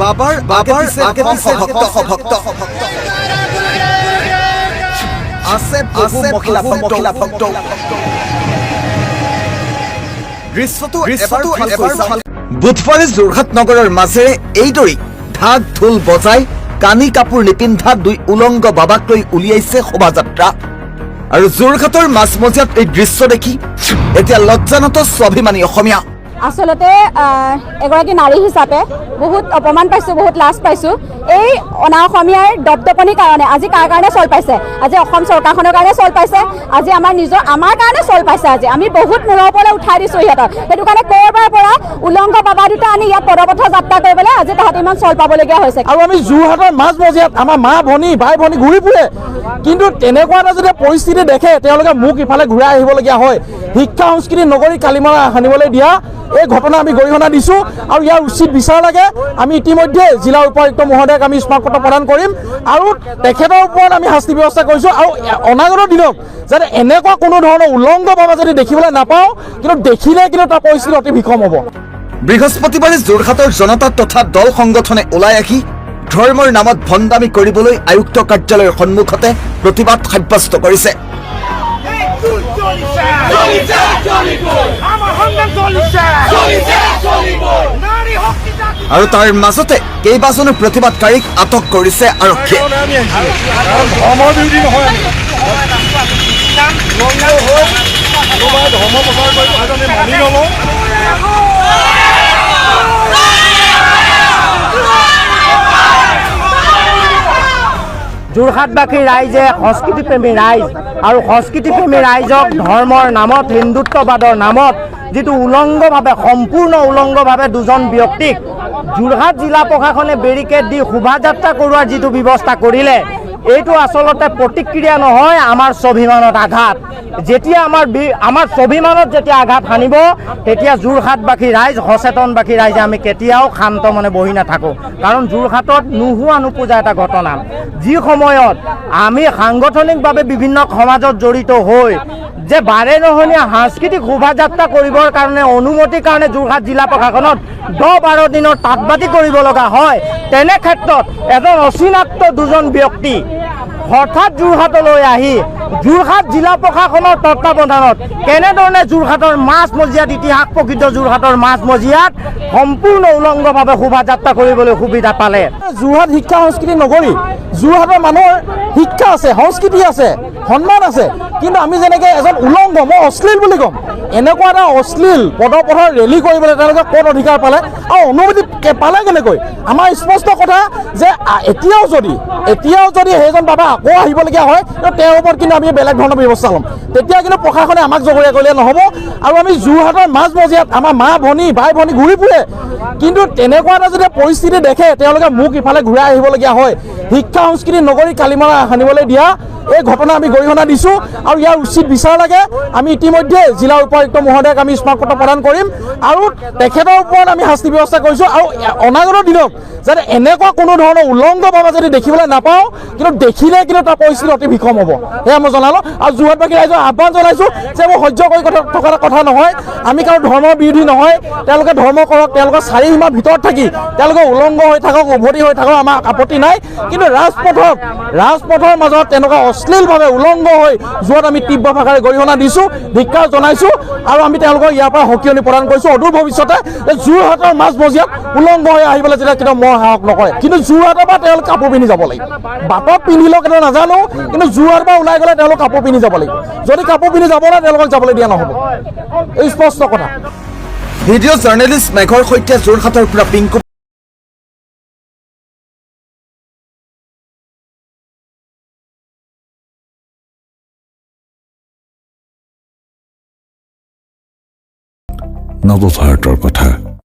বাবাৰ ভক্ত আছে মহিলা ভক্ত বুধবাৰে যোৰহাট নগৰৰ মাজেৰে এইদৰেই ঢাক ঢোল বজাই কানি কাপোৰ নিপিন্ধা দুই উলংগ বাবাক লৈ উলিয়াইছে শোভাযাত্ৰা আৰু যোৰহাটৰ মাজমজিয়াত এই দৃশ্য দেখি এতিয়া লজ্জানত স্বাভিমানী অসমীয়া আসলতে এগৰাকী নাৰী হিচাপে বহুত অপমান পাইছোঁ, বহুত লাজ পাইছোঁ। এই অনা অসমীয়াৰ দপদপনিৰ কাৰণে আজি কাৰ কাৰণে চল পাইছে? আজি অসম চৰকাৰখনৰ কাৰণে চল পাইছে, আজি আমাৰ কাৰণে চল পাইছে। আজি আমি বহুত মূৰৰ ওপৰলৈ উঠাই দিছোঁ সিহঁতক। সেইটো কাৰণে ক'ৰবাৰ পৰা উলংগ বাবা দুটা আনি ইয়াত পদপথ যাত্ৰা কৰিবলৈ আজি তাহাঁতে ইমান চল পাবলগীয়া হৈছে। আৰু আমি যোৰহাটৰ মাজমজিয়াত আমাৰ মা ভনী বাই ভনী ঘূৰি ফুৰে, কিন্তু তেনেকুৱা এটা যদি পৰিস্থিতি দেখে তেওঁলোকে মুখ ইফালে ঘূৰাই আহিবলগীয়া হয়। শিক্ষা সংস্কৃতি নগৰী কালিমাৰা সানিবলৈ দিয়া এই ঘটনা আমি গৰিহণা দিছোঁ আৰু ইয়াৰ উচিত বিচাৰ লাগে। আমি ইতিমধ্যে জিলা উপায়ুক্ত মহোদয়ক আমি স্মাৰকপত্ৰ প্ৰদান কৰিম আৰু তেখেতৰ ওপৰত আমি শাস্তি ব্যৱস্থা কৰিছোঁ। আৰু অনাগত দিনত যাতে এনেকুৱা কোনো ধৰণৰ উলংগ বাবা যদি দেখিবলৈ নাপাওঁ, কিন্তু দেখিলে কিন্তু তাৰ পৰিস্থিতি অতি বিষম হ'ব। বৃহস্পতিবাৰে যোৰহাটৰ জনতা তথা দল সংগঠনে ওলাই আহি ধৰ্মৰ নামত ভণ্ডামি কৰিবলৈ আয়ুক্ত কাৰ্যালয়ৰ সন্মুখতে প্ৰতিবাদ সাব্যস্ত কৰিছে। আৰু তাৰ মাজতে কেইবাজনো প্ৰতিবাদকাৰীক আটক কৰিছে আৰক্ষীয়ে। যোৰহাটবাসী ৰাইজে সংস্কৃতিপ্ৰেমী ৰাইজ আৰু সংস্কৃতিপ্ৰেমী ৰাইজক ধৰ্মৰ নামত হিন্দুত্ববাদৰ নামত যিটো উলংগভাৱে সম্পূৰ্ণ উলংগভাৱে দুজন ব্যক্তিক যোৰহাট জিলা প্ৰশাসনে বেৰিকেড দি শোভাযাত্ৰা কৰোৱাৰ যিটো ব্যৱস্থা কৰিলে, এইটো আচলতে প্ৰতিক্ৰিয়া নহয়, আমাৰ স্বাভিমানত আঘাত। যেতিয়া আমাৰ স্বাভিমানত যেতিয়া আঘাত সানিব, তেতিয়া যোৰহাটবাসী ৰাইজ সচেতনবাসী ৰাইজে আমি কেতিয়াও শান্ত মনে বহি নাথাকোঁ। কাৰণ যোৰহাটত নোহোৱা নোপোজা এটা ঘটনা, যি সময়ত আমি সাংগঠনিকভাৱে বিভিন্ন সমাজত জড়িত হৈ যে বাৰে নহনীয়া সাংস্কৃতিক শোভাযাত্ৰা কৰিবৰ কাৰণে অনুমতিৰ কাৰণে যোৰহাট জিলা প্ৰশাসনত 10-12 দিনৰ তাঁতবাতি কৰিব লগা হয়, তেনে ক্ষেত্ৰত এজন অচিনাক্ত দুজন ব্যক্তি হঠাৎ যোৰহাটলৈ আহি যোৰহাট জিলা প্ৰশাসনৰ তত্বাৱধানত কেনেধৰণে যোৰহাটৰ মাজমজিয়াত ইতিহাস প্ৰকৃত যোৰহাটৰ মাজমজিয়াত সম্পূৰ্ণ উলংগভাৱে শোভাযাত্ৰা কৰিবলৈ সুবিধা পালে। যোৰহাট শিক্ষা সংস্কৃতি নগৰী, যোৰহাটৰ মানুহৰ শিক্ষা আছে, সংস্কৃতি আছে, সন্মান আছে, কিন্তু আমি যেনেকৈ এজন উলংগ, মই অশ্লীল বুলি ক'ম, এনেকুৱা এটা অশ্লীল পদপথৰ ৰেলী কৰিবলৈ তেওঁলোকে ক'ত অধিকাৰ পালে আৰু অনুমতি পালে কেনেকৈ? আমাৰ স্পষ্ট কথা যে এতিয়াও যদি সেইজন বাবা আকৌ আহিবলগীয়া হয়, তেওঁৰ ওপৰত কিন্তু আমি বেলেগ ধৰণৰ ব্যৱস্থা ল'ম। তেতিয়া কিন্তু প্ৰশাসনে আমাক জগৰীয়া কৰিলে নহ'ব। আৰু আমি যোৰহাটৰ মাজমজিয়াত আমাৰ মা ভনী বাই ভনী ঘূৰি ফুৰে, কিন্তু তেনেকুৱা এটা যদি পৰিস্থিতি দেখে তেওঁলোকে মুখ ইফালে ঘূৰাই আহিবলগীয়া হয়। শিক্ষা সংস্কৃতি নগৰী কালিমাৰা সানিবলৈ দিয়া এই ঘটনা আমি গৰিহণা দিছোঁ আৰু ইয়াৰ উচিত বিচাৰ লাগে। আমি ইতিমধ্যে জিলা উপায়ুক্ত মহোদয়ক আমি স্মাৰকপত্ৰ প্ৰদান কৰিম আৰু তেখেতৰ ওপৰত আমি শাস্তি ব্যৱস্থা কৰিছোঁ। আৰু অনাগত দিনত যাতে এনেকুৱা কোনো ধৰণৰ উলংগ বাবা যদি দেখিবলৈ নাপাওঁ, কিন্তু দেখিলে কিন্তু তাৰ পৰিস্থিতি অতি বিষম হ'ব, সেয়া মই জনালোঁ। আৰু যোৰহাটবাসী ৰাইজক আহ্বান জনাইছোঁ যে মই সহ্য কৰি থকা কথা নহয়, আমি কাৰো ধৰ্মৰ বিৰোধী নহয়, তেওঁলোকে ধৰ্ম কৰক, তেওঁলোকৰ চাৰিসীমাৰ ভিতৰত থাকি তেওঁলোকে উলংগ হৈ থাকক, উভতি হৈ থাকক, আমাৰ আপত্তি নাই। কিন্তু ৰাজপথৰ মাজত তেনেকুৱা অশ্লীলভাৱে উলংগ হৈ যোৱাত আমি তীব্ৰ ভাষাৰে গৰিহণা দিছোঁ, ধিক্কাৰ জনাইছোঁ আৰু আমি তেওঁলোকক ইয়াৰ পৰা সকিয়নি প্ৰদান কৰিছোঁ। অদূৰ ভৱিষ্যতে যোৰহাটৰ মাজমজিয়াত উলংগ হৈ আহিবলৈ যেতিয়া কেতিয়াও মই সাহস নকৰে, কিন্তু যোৰহাটৰ পৰা তেওঁলোক কাপোৰ পিন্ধি যাব লাগিব। বাটত পিন্ধিলেও কেতিয়াও নাজানো, কিন্তু যোৰহাটৰ পৰা ওলাই গ'লে তেওঁলোক কাপোৰ পিন্ধি যাব লাগিব। যদি কাপোৰ পিন্ধি যাব নাই, তেওঁলোকক যাবলৈ দিয়া নহ'ব, এই স্পষ্ট কথা। ভিডিঅ' জাৰ্নেলিষ্ট মেঘৰ সৈতে যোৰহাটৰ পৰা পিংকু। নৱভাৰতৰ কথা